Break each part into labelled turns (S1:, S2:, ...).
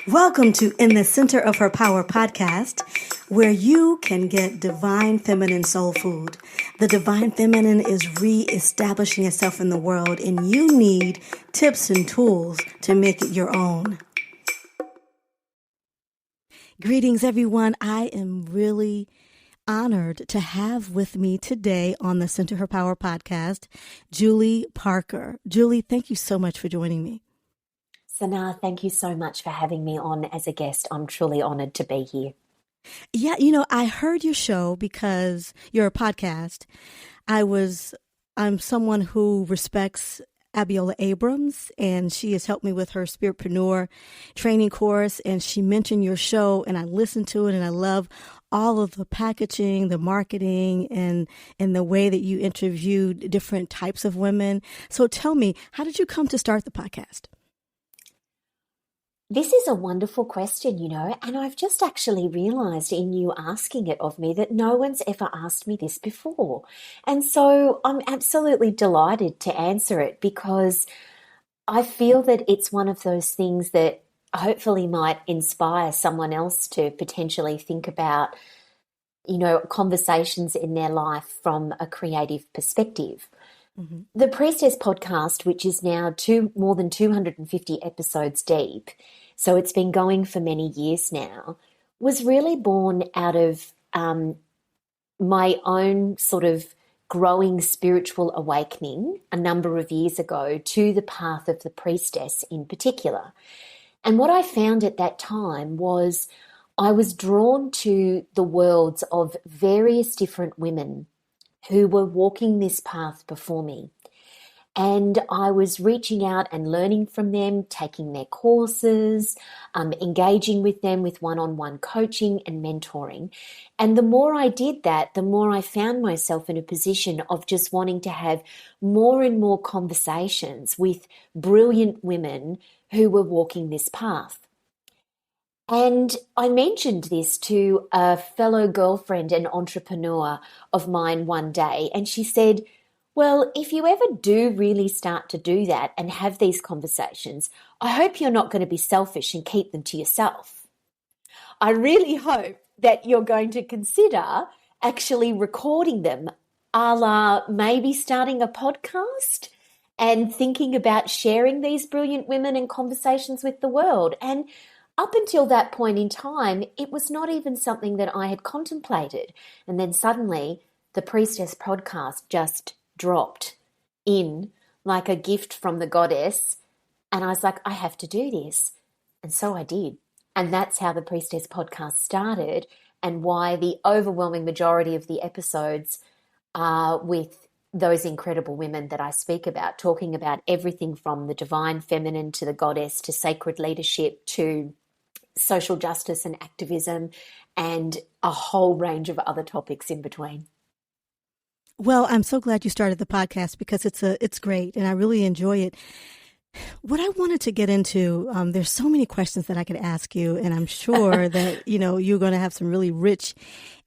S1: Welcome to In the Center of Her Power podcast, where you can get divine feminine soul food. The divine feminine is re-establishing itself in the world, and you need tips and tools to make it your own. Greetings, everyone. I am really honored to have with me today on the Center Her Power podcast, Julie Parker. Julie, thank you so much for joining me.
S2: Sana, thank you so much for having me on as a guest. I'm truly honored to be here.
S1: Yeah, I heard your show because you're a podcast. I'm someone who respects Abiola Abrams, and she has helped me with her Spiritpreneur training course, and she mentioned your show, and I listened to it, and I love all of the packaging, the marketing, and the way that you interviewed different types of women. So tell me, how did you come to start the podcast?
S2: This is a wonderful question, and I've just actually realized in you asking it of me that no one's ever asked me this before. And so I'm absolutely delighted to answer it because I feel that it's one of those things that hopefully might inspire someone else to potentially think about, conversations in their life from a creative perspective. Mm-hmm. The Priestess Podcast, which is now more than 250 episodes deep, so it's been going for many years now, was really born out of my own sort of growing spiritual awakening a number of years ago to the path of the priestess in particular. And what I found at that time was I was drawn to the worlds of various different women who were walking this path before me. And I was reaching out and learning from them, taking their courses, engaging with them with one-on-one coaching and mentoring. And the more I did that, the more I found myself in a position of just wanting to have more and more conversations with brilliant women who were walking this path. And I mentioned this to a fellow girlfriend and entrepreneur of mine one day, and she said, well, if you ever do really start to do that and have these conversations, I hope you're not going to be selfish and keep them to yourself. I really hope that you're going to consider actually recording them, a la maybe starting a podcast and thinking about sharing these brilliant women and conversations with the world. And up until that point in time, it was not even something that I had contemplated. And then suddenly the Priestess Podcast just dropped in like a gift from the goddess. And I was like, I have to do this. And so I did. And that's how the Priestess Podcast started and why the overwhelming majority of the episodes are with those incredible women that I speak about, talking about everything from the divine feminine to the goddess to sacred leadership to social justice and activism and a whole range of other topics in between.
S1: Well, I'm so glad you started the podcast because it's great and I really enjoy it. What I wanted to get into, there's so many questions that I could ask you, and I'm sure that, you're going to have some really rich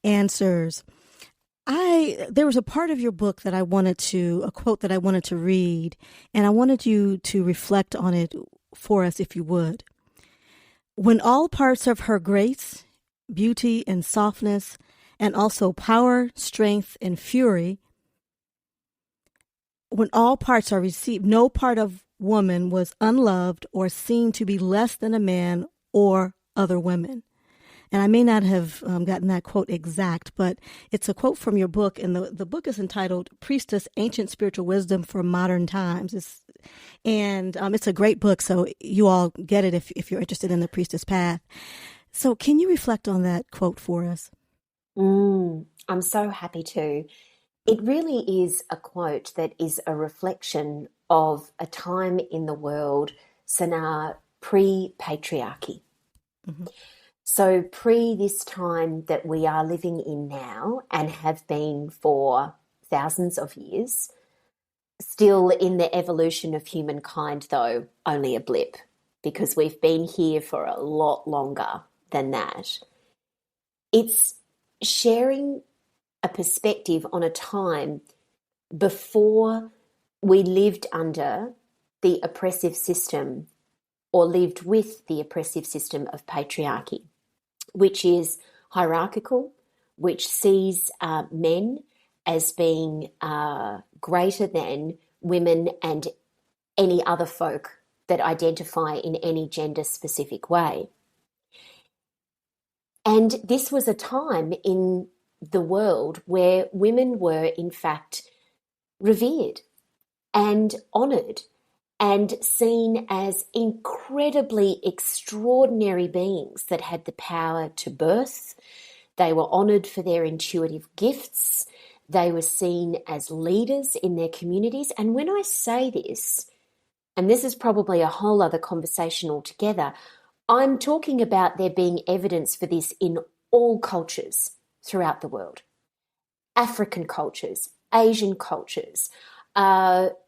S1: answers. There was a part of your book that a quote that I wanted to read, and I wanted you to reflect on it for us, if you would. When all parts of her grace, beauty, and softness, and also power, strength, and fury, when all parts are received, no part of woman was unloved or seen to be less than a man or other women. And I may not have gotten that quote exact, but it's a quote from your book, and the book is entitled Priestess, Ancient Spiritual Wisdom for Modern Times. It's a great book, so you all get it if you're interested in the priestess path. So can you reflect on that quote for us?
S2: I'm so happy to. It really is a quote that is a reflection of a time in the world, Sana, pre-patriarchy. Mm-hmm. So pre this time that we are living in now and have been for thousands of years, still in the evolution of humankind, though only a blip, because we've been here for a lot longer than that. It's sharing a perspective on a time before we lived under the oppressive system or lived with the oppressive system of patriarchy, which is hierarchical, which sees men as being greater than women and any other folk that identify in any gender-specific way. And this was a time in the world where women were, in fact, revered and honoured and seen as incredibly extraordinary beings that had the power to birth. They were honoured for their intuitive gifts. They were seen as leaders in their communities. And when I say this, and this is probably a whole other conversation altogether, I'm talking about there being evidence for this in all cultures throughout the world. African cultures, Asian cultures,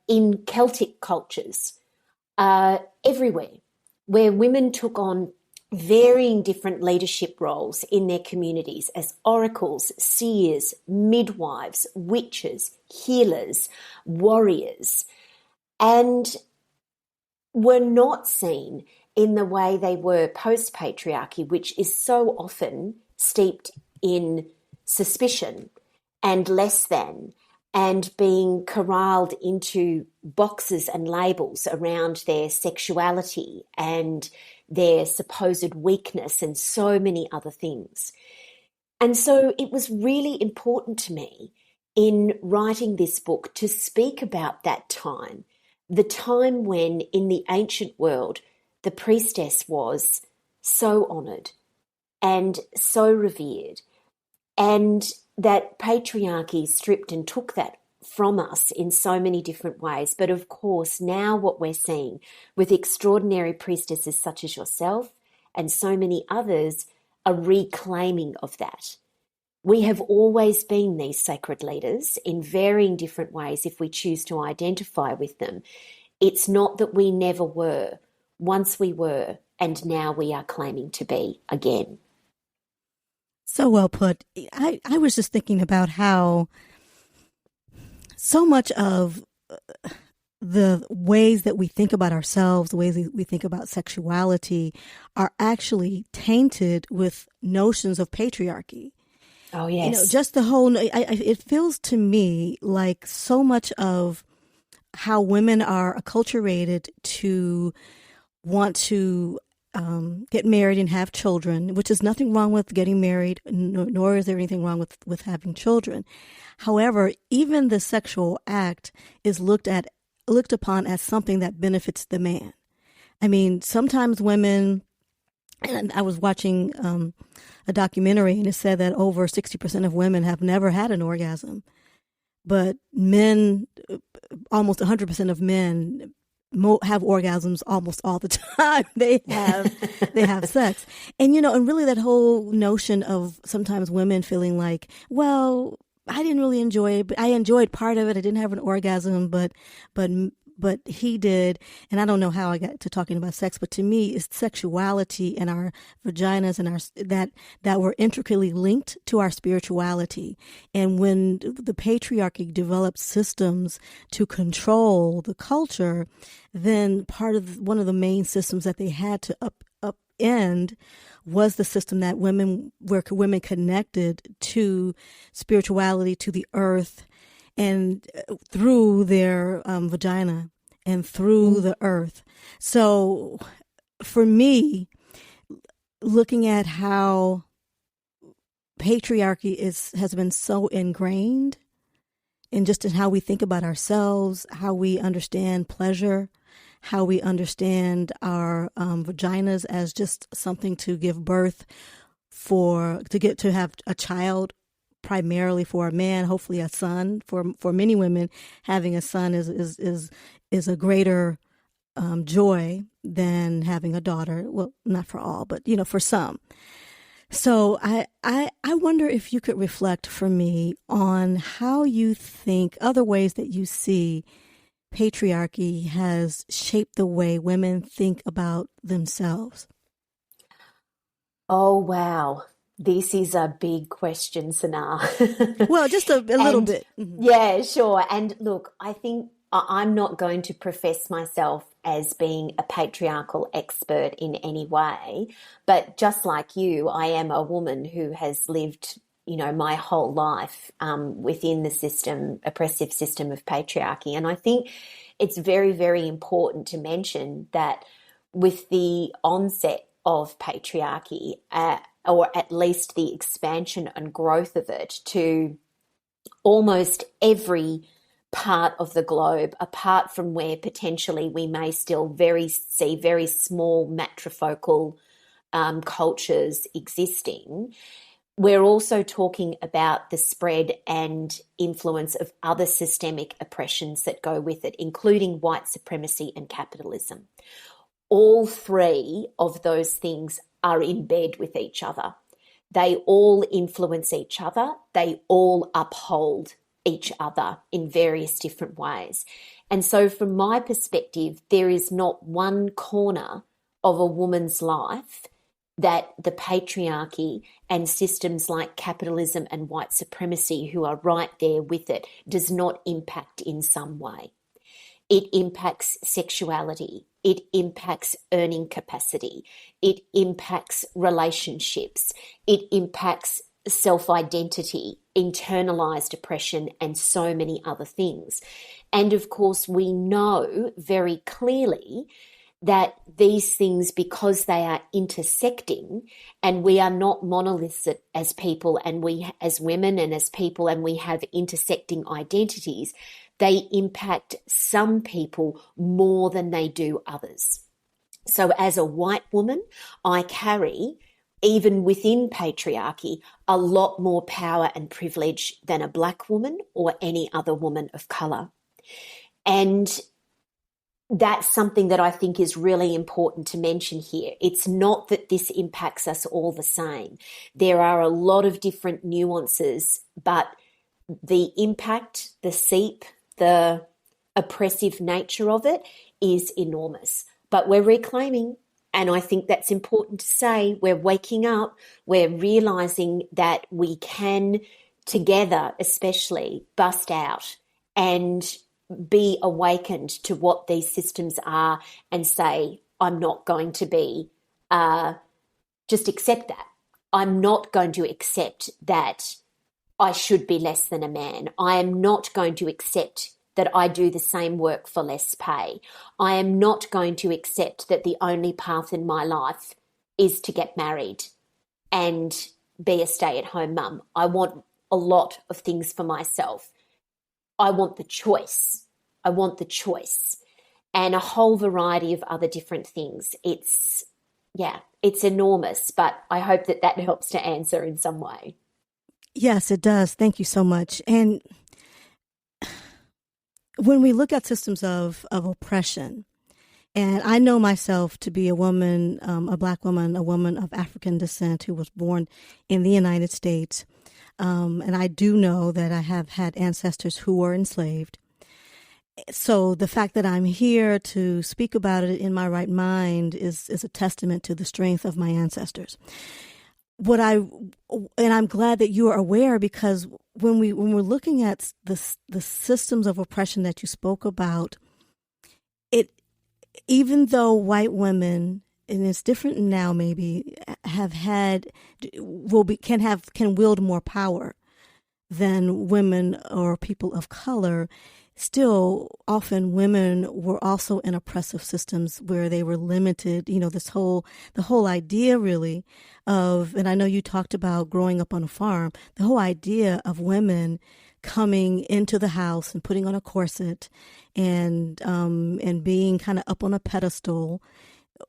S2: in Celtic cultures, everywhere, where women took on varying different leadership roles in their communities as oracles, seers, midwives, witches, healers, warriors, and were not seen in the way they were post-patriarchy, which is so often steeped in suspicion and less than, and being corralled into boxes and labels around their sexuality and their supposed weakness and so many other things. And so it was really important to me in writing this book to speak about that time, the time when in the ancient world the priestess was so honoured and so revered, and that patriarchy stripped and took that from us in so many different ways. But of course, now what we're seeing with extraordinary priestesses such as yourself and so many others, a reclaiming of that. We have always been these sacred leaders in varying different ways if we choose to identify with them. It's not that we never were. Once we were, and now we are claiming to be again.
S1: So well put. I was just thinking about how so much of the ways that we think about ourselves, the ways we think about sexuality, are actually tainted with notions of patriarchy.
S2: Oh, yes.
S1: You know, just the whole, it feels to me like so much of how women are acculturated to want to get married and have children, which is nothing wrong with getting married, nor is there anything wrong with having children. However, even the sexual act is looked upon as something that benefits the man. I mean, sometimes women, and I was watching a documentary, and it said that over 60% of women have never had an orgasm, but men, almost 100% of men have orgasms almost all the time. They have sex. And, you know, and really that whole notion of sometimes women feeling like, well, I didn't really enjoy it, but I enjoyed part of it. I didn't have an orgasm, but he did. And I don't know how I got to talking about sex, but to me, it's sexuality and our vaginas and our that were intricately linked to our spirituality. And when the patriarchy developed systems to control the culture, then one of the main systems that they had to upend was the system that women connected to spirituality, to the earth, and through their vagina and through the earth. So for me, looking at how patriarchy has been so ingrained in just in how we think about ourselves, how we understand pleasure, how we understand our vaginas as just something to give birth to have a child, primarily for a man, hopefully a son. For many women, having a son is a greater joy than having a daughter. Well, not for all, but you know, for some. So I wonder if you could reflect for me on how you think, other ways that you see patriarchy has shaped the way women think about themselves.
S2: Oh, wow. This is a big question, Sana.
S1: Well, just a little bit.
S2: Yeah, sure. And look, I think I'm not going to profess myself as being a patriarchal expert in any way, but just like you, I am a woman who has lived, my whole life within the system, oppressive system of patriarchy. And I think it's very, very important to mention that with the onset of patriarchy, or at least the expansion and growth of it to almost every part of the globe, apart from where potentially we may still see very small matrifocal cultures existing, we're also talking about the spread and influence of other systemic oppressions that go with it, including white supremacy and capitalism. All three of those things are in bed with each other. They all influence each other. They all uphold each other in various different ways. And so from my perspective, there is not one corner of a woman's life that the patriarchy and systems like capitalism and white supremacy, who are right there with it, does not impact in some way. It impacts sexuality. It impacts earning capacity. It impacts relationships. It impacts self-identity, internalized oppression, and so many other things. And of course, we know very clearly that these things, because they are intersecting, and we are not monoliths as people, and we as women and as people, and we have intersecting identities, they impact some people more than they do others. So as a white woman, I carry, even within patriarchy, a lot more power and privilege than a black woman or any other woman of colour. And that's something that I think is really important to mention here. It's not that this impacts us all the same. There are a lot of different nuances, but the impact, the seep, the oppressive nature of it is enormous. But we're reclaiming, and I think that's important to say. We're waking up, we're realising that we can together especially bust out and be awakened to what these systems are and say, I'm not going to be, just accept that. I'm not going to accept that I should be less than a man. I am not going to accept that I do the same work for less pay. I am not going to accept that the only path in my life is to get married and be a stay-at-home mum. I want a lot of things for myself. I want the choice. I want the choice. And a whole variety of other different things. It's enormous, but I hope that helps to answer in some way.
S1: Yes, it does. Thank you so much. And when we look at systems of oppression, and I know myself to be a woman, a black woman, a woman of African descent who was born in the United States, and I do know that I have had ancestors who were enslaved. So the fact that I'm here to speak about it in my right mind is a testament to the strength of my ancestors. And I'm glad that you are aware, because when we're looking at the systems of oppression that you spoke about, even though white women, and it's different now, maybe can wield more power than women or people of color. Still, often women were also in oppressive systems where they were limited. The whole idea really of, and I know you talked about growing up on a farm, the whole idea of women coming into the house and putting on a corset and being kind of up on a pedestal.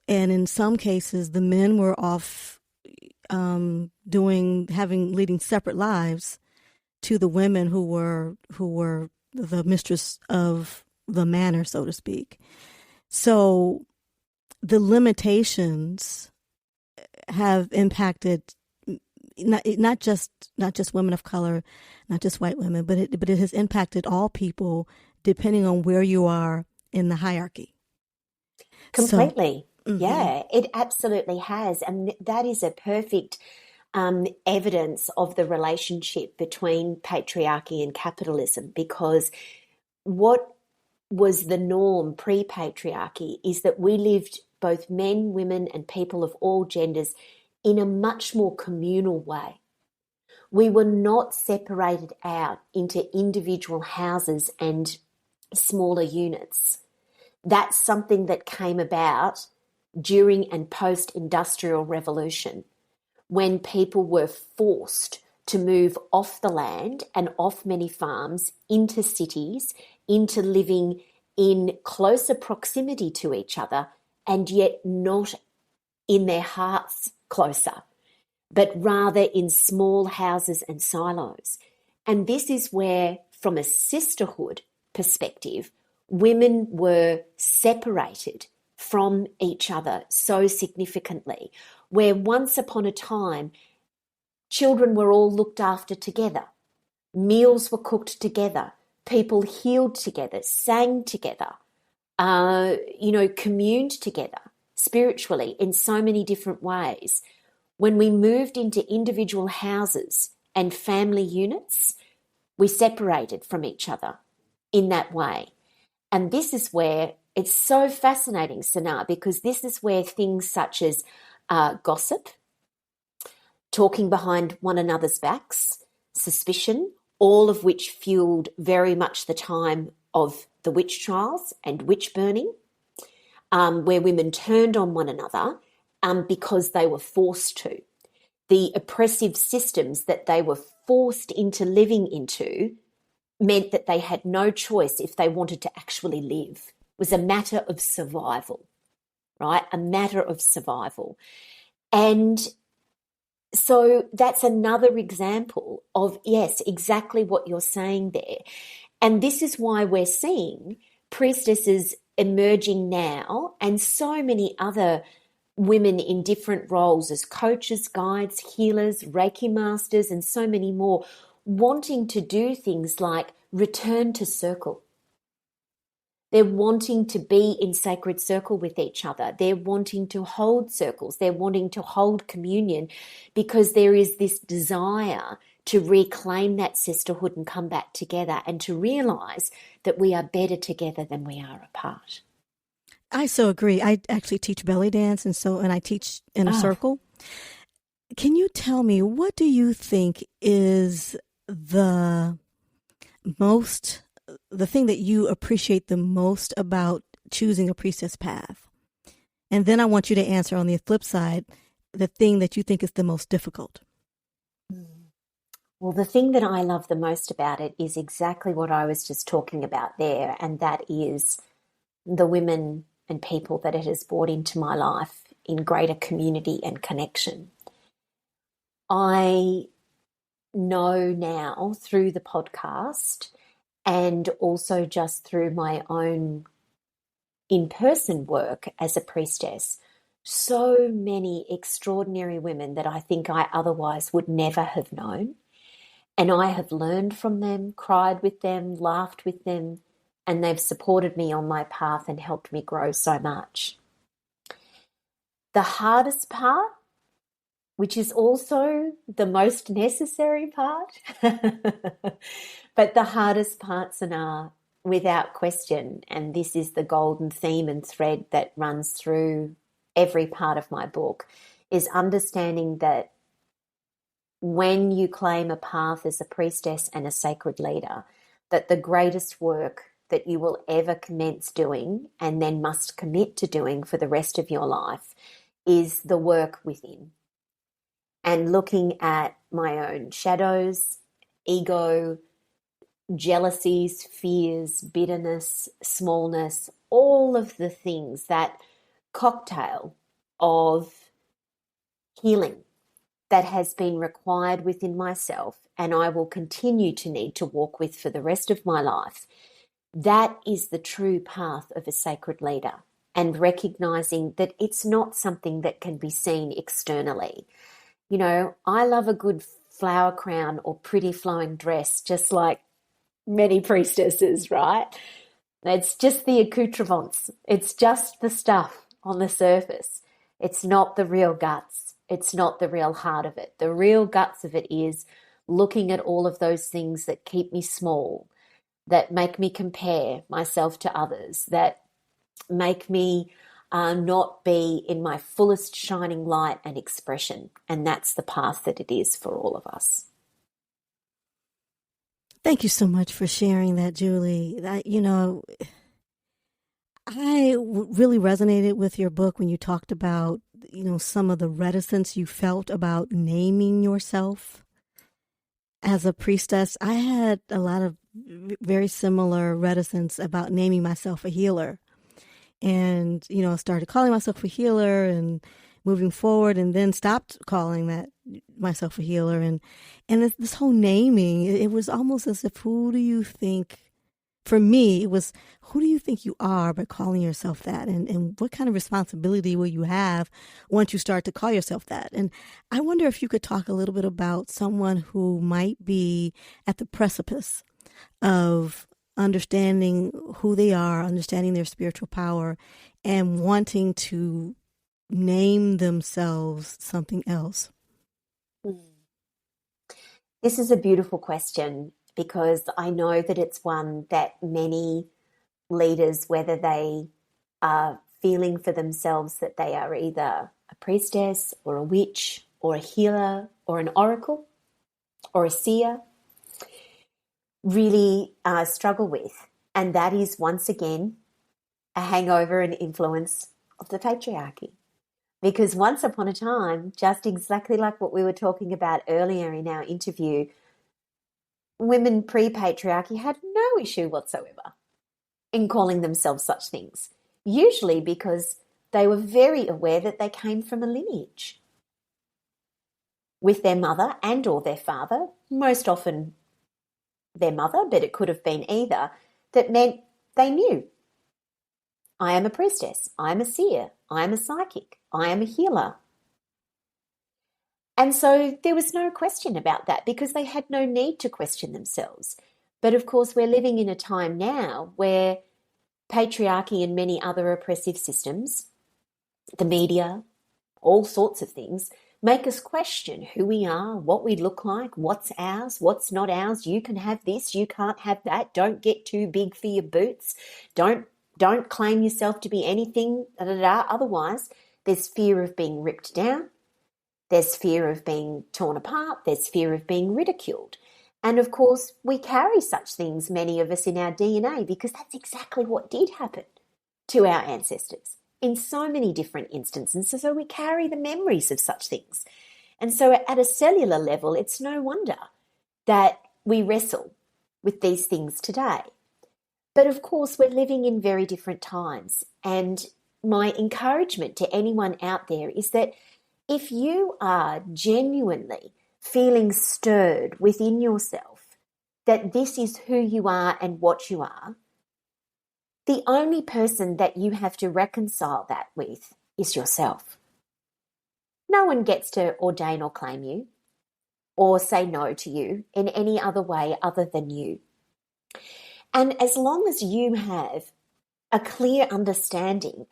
S1: And in some cases, the men were off leading separate lives to the women who were the mistress of the manor, so to speak. So the limitations have impacted not just women of color, not just white women, but it has impacted all people depending on where you are in the hierarchy.
S2: Completely. So, mm-hmm. Yeah, it absolutely has. And that is a perfect evidence of the relationship between patriarchy and capitalism, because what was the norm pre-patriarchy is that we lived, both men, women, and people of all genders, in a much more communal way. We were not separated out into individual houses and smaller units. That's something that came about during and post-industrial revolution, when people were forced to move off the land and off many farms into cities, into living in closer proximity to each other, and yet not in their hearts closer, but rather in small houses and silos. And this is where, from a sisterhood perspective, women were separated from each other so significantly, where once upon a time, children were all looked after together, meals were cooked together, people healed together, sang together, communed together spiritually in so many different ways. When we moved into individual houses and family units, we separated from each other in that way. And this is where it's so fascinating, Sana, because this is where things such as gossip, talking behind one another's backs, suspicion, all of which fueled very much the time of the witch trials and witch burning, where women turned on one another because they were forced to. The oppressive systems that they were forced into living into meant that they had no choice if they wanted to actually live. It was a matter of survival, right? A matter of survival. And so that's another example of, yes, exactly what you're saying there. And this is why we're seeing priestesses emerging now, and so many other women in different roles as coaches, guides, healers, Reiki masters, and so many more, wanting to do things like return to circle. They're wanting to be in sacred circle with each other. They're wanting to hold circles. They're wanting to hold communion, because there is this desire to reclaim that sisterhood and come back together, and to realize that we are better together than we are apart.
S1: I so agree. I actually teach belly dance, and I teach in a circle. Can you tell me, what do you think is the thing that you appreciate the most about choosing a priestess path? And then I want you to answer on the flip side, the thing that you think is the most difficult.
S2: Well, the thing that I love the most about it is exactly what I was just talking about there, and that is the women and people that it has brought into my life in greater community and connection. I know now through the podcast, and also just through my own in-person work as a priestess, so many extraordinary women that I think I otherwise would never have known. And I have learned from them, cried with them, laughed with them, and they've supported me on my path and helped me grow so much. The hardest part, which is also the most necessary part, but the hardest parts are, without question, and this is the golden theme and thread that runs through every part of my book, is understanding that when you claim a path as a priestess and a sacred leader, that the greatest work that you will ever commence doing, and then must commit to doing for the rest of your life, is the work within. And looking at my own shadows, ego, jealousies, fears, bitterness, smallness, all of the things, that cocktail of healing that has been required within myself, and I will continue to need to walk with for the rest of my life. That is the true path of a sacred leader, and recognizing that it's not something that can be seen externally. You know, I love a good flower crown or pretty flowing dress, just like many priestesses, right? It's just the accoutrements. It's just the stuff on the surface. It's not the real guts. It's not the real heart of it. The real guts of it is looking at all of those things that keep me small, that make me compare myself to others, that make me not be in my fullest shining light and expression. And that's the path that it is for all of us.
S1: Thank you so much for sharing that, Julie. I really resonated with your book when you talked about, some of the reticence you felt about naming yourself as a priestess. I had a lot of very similar reticence about naming myself a healer. And, I started calling myself a healer and moving forward, and then stopped calling myself a healer. And this whole naming, it was almost as if, who do you think, for me, it was, who do you think you are by calling yourself that? And what kind of responsibility will you have once you start to call yourself that? And I wonder if you could talk a little bit about someone who might be at the precipice of understanding who they are, understanding their spiritual power, and wanting to name themselves something else.
S2: This is a beautiful question, because I know that it's one that many leaders, whether they are feeling for themselves that they are either a priestess or a witch or a healer or an oracle or a seer, really struggle with. And that is, once again, a hangover and influence of the patriarchy. Because once upon a time, just exactly like what we were talking about earlier in our interview, women pre-patriarchy had no issue whatsoever in calling themselves such things, usually because they were very aware that they came from a lineage with their mother and or their father, most often their mother, but it could have been either, that meant they knew, I am a priestess, I am a seer, I am a psychic, I am a healer. And so there was no question about that, because they had no need to question themselves. But of course, we're living in a time now where patriarchy and many other oppressive systems, the media, all sorts of things, make us question who we are, what we look like, what's ours, what's not ours. You can have this, you can't have that. Don't get too big for your boots. Don't claim yourself to be anything. Otherwise, there's fear of being ripped down. There's fear of being torn apart. There's fear of being ridiculed. And of course, we carry such things, many of us, in our DNA, because that's exactly what did happen to our ancestors in so many different instances. So we carry the memories of such things. And so at a cellular level, it's no wonder that we wrestle with these things today. But of course, we're living in very different times. And my encouragement to anyone out there is that if you are genuinely feeling stirred within yourself that this is who you are and what you are, the only person that you have to reconcile that with is yourself. No one gets to ordain or claim you or say no to you in any other way other than you. And as long as you have a clear understanding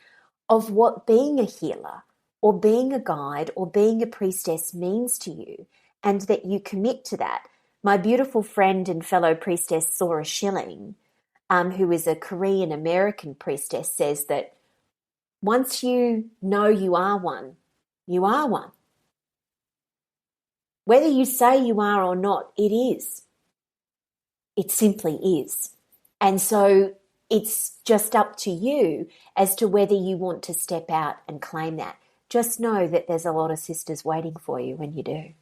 S2: of what being a healer or being a guide or being a priestess means to you, and that you commit to that, my beautiful friend and fellow priestess Sora Schilling, who is a Korean-American priestess, says that once you know you are one, you are one. Whether you say you are or not, it is. It simply is. And so it's just up to you as to whether you want to step out and claim that. Just know that there's a lot of sisters waiting for you when you do.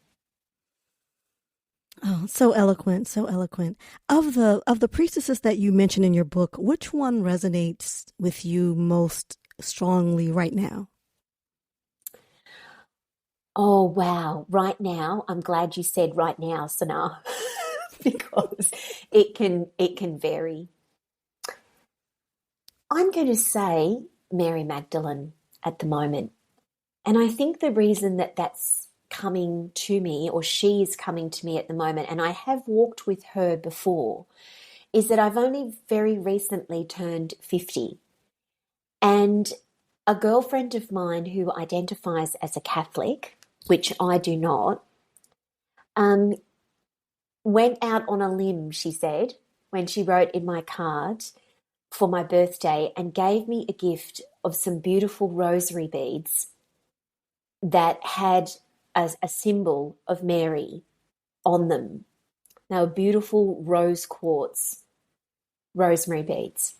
S1: Oh, so eloquent, so eloquent. Of the priestesses that you mentioned in your book, which one resonates with you most strongly right now?
S2: Oh, wow. Right now, I'm glad you said right now, Sana, because it can vary. I'm going to say Mary Magdalene at the moment. And I think the reason that that's coming to me, or she is coming to me at the moment, and I have walked with her before, is that I've only very recently turned 50. And a girlfriend of mine who identifies as a Catholic, which I do not, went out on a limb, she said, when she wrote in my card for my birthday and gave me a gift of some beautiful rosary beads that had a symbol of Mary on them. They were beautiful rose quartz rosemary beads.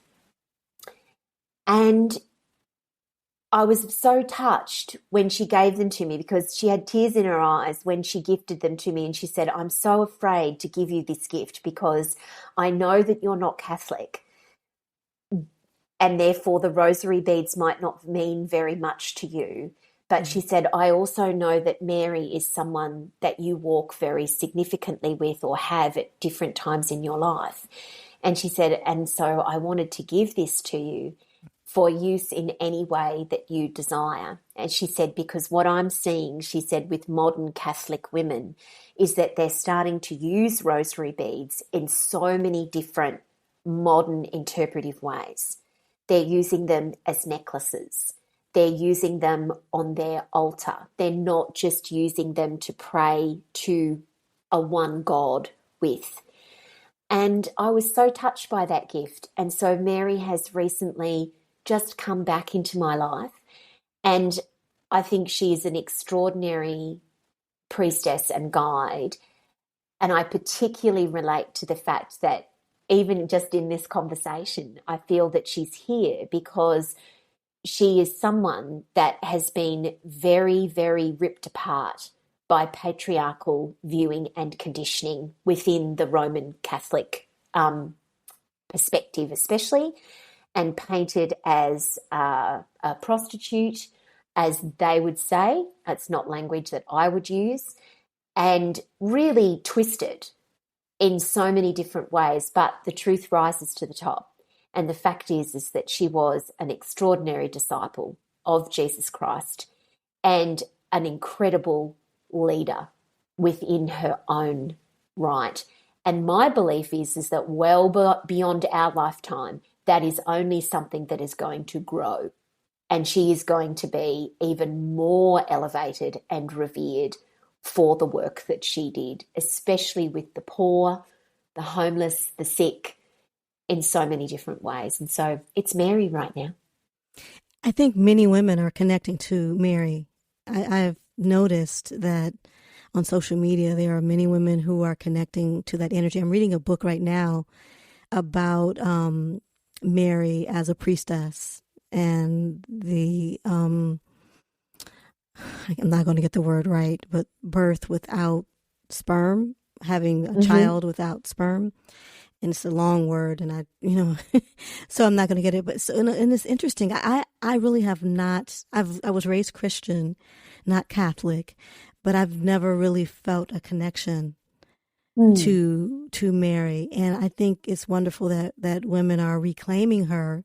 S2: And I was so touched when she gave them to me because she had tears in her eyes when she gifted them to me, and she said, I'm so afraid to give you this gift because I know that you're not Catholic, and therefore the rosary beads might not mean very much to you. But she said, I also know that Mary is someone that you walk very significantly with or have at different times in your life. And she said, and so I wanted to give this to you for use in any way that you desire. And she said, because what I'm seeing, she said, with modern Catholic women is that they're starting to use rosary beads in so many different modern interpretive ways. They're using them as necklaces. They're using them on their altar. They're not just using them to pray to a one God with. And I was so touched by that gift. And so Mary has recently just come back into my life. And I think she is an extraordinary priestess and guide. And I particularly relate to the fact that even just in this conversation, I feel that she's here because she is someone that has been very, very ripped apart by patriarchal viewing and conditioning within the Roman Catholic perspective especially, and painted as a prostitute, as they would say. That's not language that I would use, and really twisted in so many different ways, but the truth rises to the top. And the fact is that she was an extraordinary disciple of Jesus Christ and an incredible leader within her own right. And my belief is that well beyond our lifetime, that is only something that is going to grow. And she is going to be even more elevated and revered for the work that she did, especially with the poor, the homeless, the sick, in so many different ways. And so it's Mary right now.
S1: I think many women are connecting to Mary. I've noticed that on social media, there are many women who are connecting to that energy. I'm reading a book right now about Mary as a priestess and the, I'm not going to get the word right, but birth without sperm, having a child without sperm. And it's a long word, and so I'm not going to get it. But so, and it's interesting. I really have not. I was raised Christian, not Catholic, but I've never really felt a connection to Mary. And I think it's wonderful that women are reclaiming her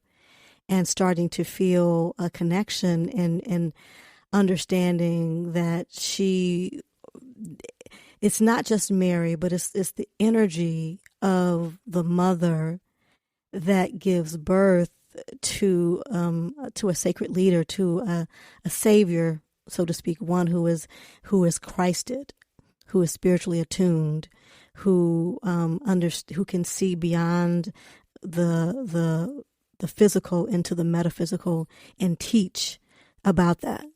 S1: and starting to feel a connection and understanding that it's not just Mary, but it's the energy of the mother that gives birth to a sacred leader, to a savior, so to speak, one who is Christed, who is spiritually attuned, who can see beyond the physical into the metaphysical and teach about that.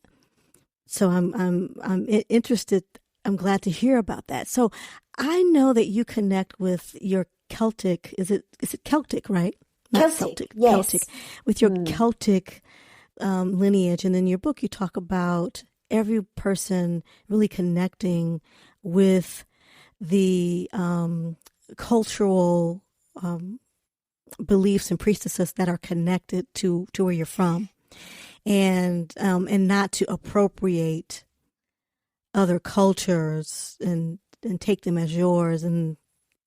S1: So I'm interested. I'm glad to hear about that. So I know that you connect with your Celtic. Is it Celtic, right? Not Celtic.
S2: Yes.
S1: Celtic. With your Celtic lineage, and in your book you talk about every person really connecting with the cultural beliefs and priestesses that are connected to where you're from, and not to appropriate other cultures and take them as yours, and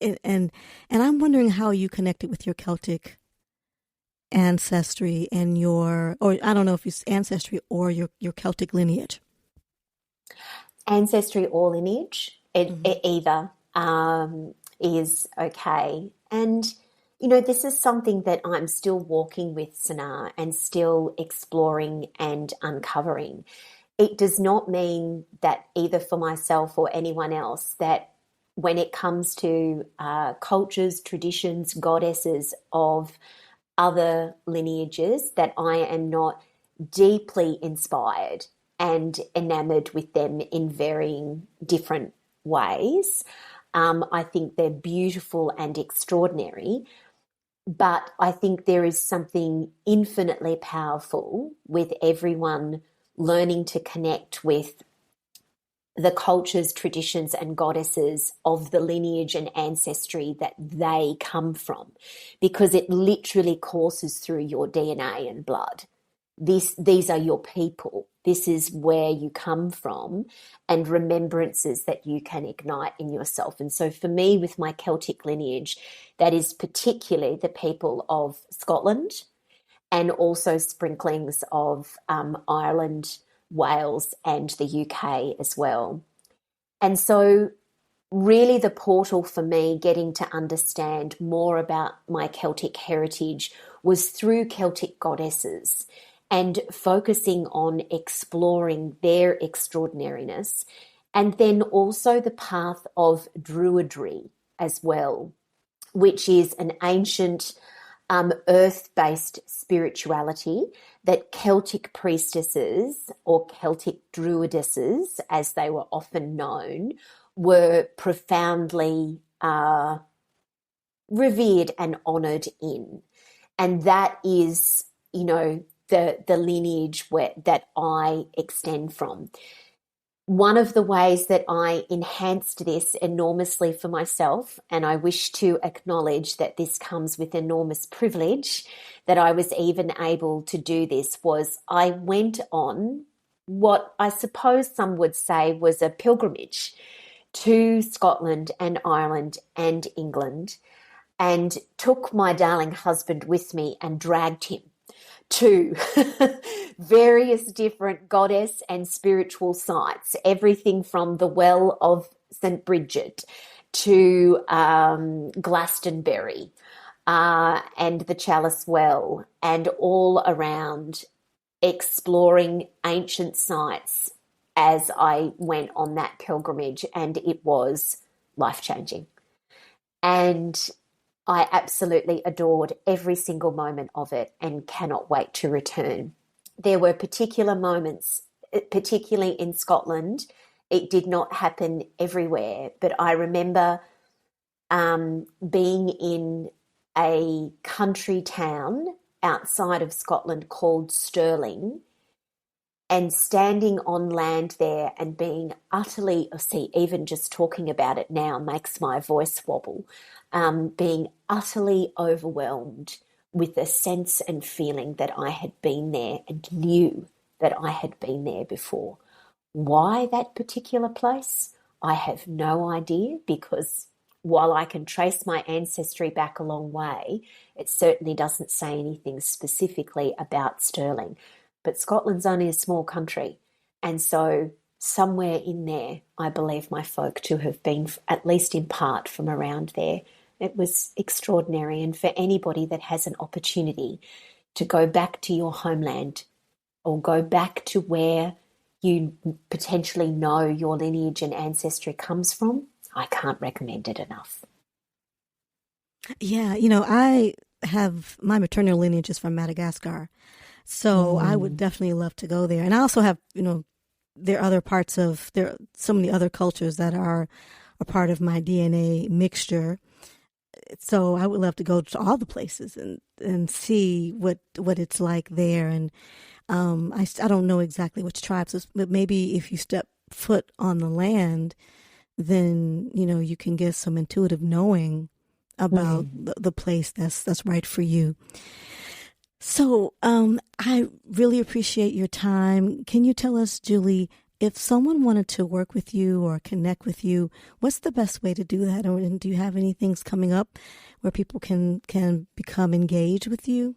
S1: I'm wondering how you connected with your Celtic ancestry and or I don't know if it's ancestry or your Celtic lineage.
S2: Ancestry or lineage, either is okay. And this is something that I'm still walking with, Sana, and still exploring and uncovering. It does not mean that either for myself or anyone else that when it comes to cultures, traditions, goddesses of other lineages, that I am not deeply inspired and enamored with them in varying different ways. I think they're beautiful and extraordinary, but I think there is something infinitely powerful with everyone learning to connect with the cultures, traditions, and goddesses of the lineage and ancestry that they come from, because it literally courses through your DNA and blood. These are your people. This is where you come from, and remembrances that you can ignite in yourself. And so for me, with my Celtic lineage, that is particularly the people of Scotland, and also sprinklings of Ireland, Wales, and the UK as well. And so really the portal for me getting to understand more about my Celtic heritage was through Celtic goddesses, and focusing on exploring their extraordinariness, and then also the path of Druidry as well, which is an ancient earth-based spirituality that Celtic priestesses, or Celtic druidesses, as they were often known, were profoundly revered and honoured in. And that is, the lineage that I extend from. One of the ways that I enhanced this enormously for myself, and I wish to acknowledge that this comes with enormous privilege, that I was even able to do this, was I went on what I suppose some would say was a pilgrimage to Scotland and Ireland and England, and took my darling husband with me and dragged him to various different goddess and spiritual sites, everything from the Well of St. Bridget to Glastonbury and the Chalice Well, and all around exploring ancient sites as I went on that pilgrimage, and it was life-changing. And I absolutely adored every single moment of it and cannot wait to return. There were particular moments, particularly in Scotland. It did not happen everywhere, but I remember being in a country town outside of Scotland called Stirling, and standing on land there and being utterly, even just talking about it now makes my voice wobble, being utterly overwhelmed with the sense and feeling that I had been there and knew that I had been there before. Why that particular place? I have no idea, because while I can trace my ancestry back a long way, it certainly doesn't say anything specifically about Stirling. But Scotland's only a small country, and so somewhere in there, I believe my folk to have been, at least in part, from around there. It was extraordinary, and for anybody that has an opportunity to go back to your homeland, or go back to where you potentially know your lineage and ancestry comes from, I can't recommend it enough.
S1: Yeah, I have, my maternal lineage is from Madagascar. So I would definitely love to go there. And I also have, there are so many other cultures that are a part of my DNA mixture. So I would love to go to all the places and see what it's like there. And I don't know exactly which tribes, but maybe if you step foot on the land, then, you can get some intuitive knowing about the place that's right for you. So I really appreciate your time. Can you tell us, Julie, if someone wanted to work with you or connect with you, what's the best way to do that? Or do you have any things coming up where people can become engaged with you?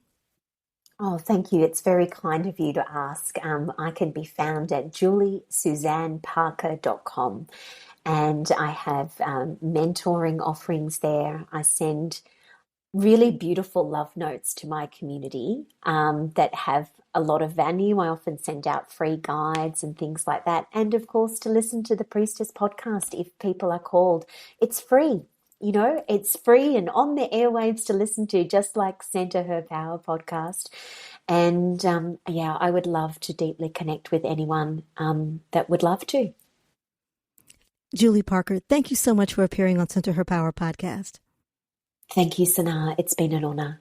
S2: Oh, thank you. It's very kind of you to ask. I can be found at juliesuzanneparker.com, and I have mentoring offerings there. I send really beautiful love notes to my community that have a lot of value. I often send out free guides and things like that. And of course, to listen to the Priestess podcast if people are called. It's free. You know, it's free and on the airwaves to listen to, just like Center Her Power podcast. And yeah, I would love to deeply connect with anyone that would love to.
S1: Julie Parker, thank you so much for appearing on Center Her Power podcast.
S2: Thank you, Sana. It's been an honor.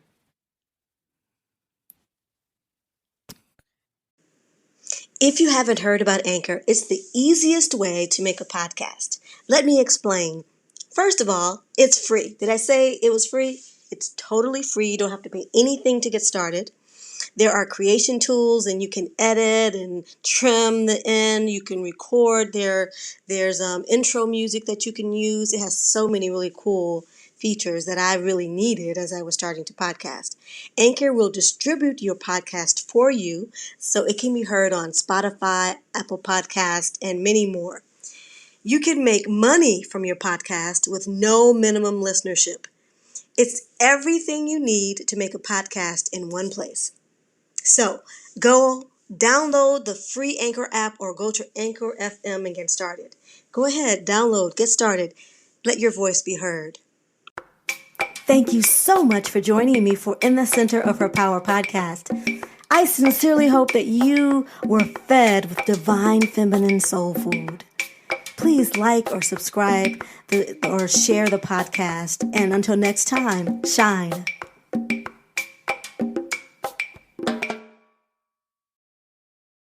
S3: If you haven't heard about Anchor, it's the easiest way to make a podcast. Let me explain. First of all, it's free. Did I say it was free? It's totally free. You don't have to pay anything to get started. There are creation tools, and you can edit and trim the end. You can record. There's intro music that you can use. It has so many really cool features that I really needed as I was starting to podcast. Anchor will distribute your podcast for you so it can be heard on Spotify, Apple Podcast, and many more. You can make money from your podcast with no minimum listenership. It's everything you need to make a podcast in one place. So go download the free Anchor app or go to Anchor FM and get started. Go ahead, download, get started. Let your voice be heard.
S1: Thank you so much for joining me for In the Center of Her Power podcast. I sincerely hope that you were fed with divine feminine soul food. Please like or subscribe or share the podcast. And until next time, shine.